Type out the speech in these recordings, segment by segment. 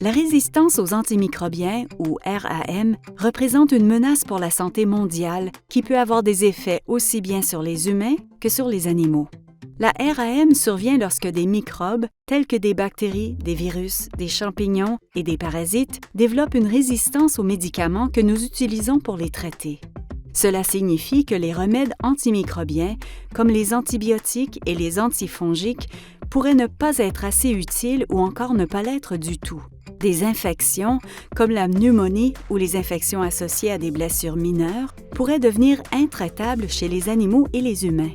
La résistance aux antimicrobiens, ou RAM, représente une menace pour la santé mondiale qui peut avoir des effets aussi bien sur les humains que sur les animaux. La RAM survient lorsque des microbes, tels que des bactéries, des virus, des champignons et des parasites, développent une résistance aux médicaments que nous utilisons pour les traiter. Cela signifie que les remèdes antimicrobiens, comme les antibiotiques et les antifongiques, pourraient ne pas être assez utiles ou encore ne pas l'être du tout. Des infections, comme la pneumonie ou les infections associées à des blessures mineures, pourraient devenir intraitables chez les animaux et les humains.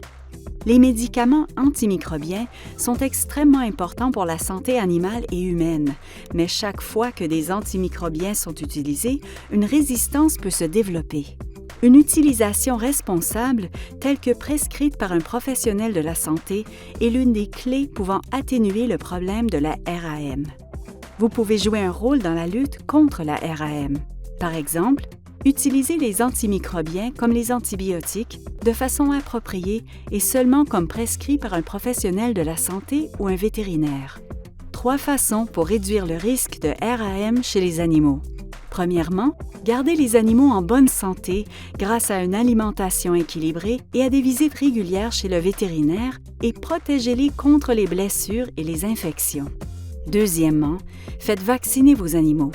Les médicaments antimicrobiens sont extrêmement importants pour la santé animale et humaine, mais chaque fois que des antimicrobiens sont utilisés, une résistance peut se développer. Une utilisation responsable, telle que prescrite par un professionnel de la santé, est l'une des clés pouvant atténuer le problème de la RAM. Vous pouvez jouer un rôle dans la lutte contre la RAM. Par exemple, utilisez les antimicrobiens comme les antibiotiques de façon appropriée et seulement comme prescrit par un professionnel de la santé ou un vétérinaire. 3 façons pour réduire le risque de RAM chez les animaux. Premièrement, gardez les animaux en bonne santé grâce à une alimentation équilibrée et à des visites régulières chez le vétérinaire et protégez-les contre les blessures et les infections. Deuxièmement, faites vacciner vos animaux.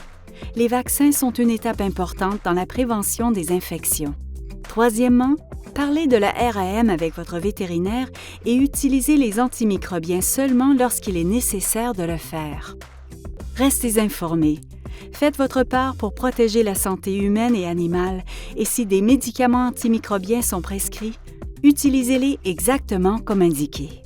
Les vaccins sont une étape importante dans la prévention des infections. Troisièmement, parlez de la RAM avec votre vétérinaire et utilisez les antimicrobiens seulement lorsqu'il est nécessaire de le faire. Restez informés. Faites votre part pour protéger la santé humaine et animale et si des médicaments antimicrobiens sont prescrits, utilisez-les exactement comme indiqué.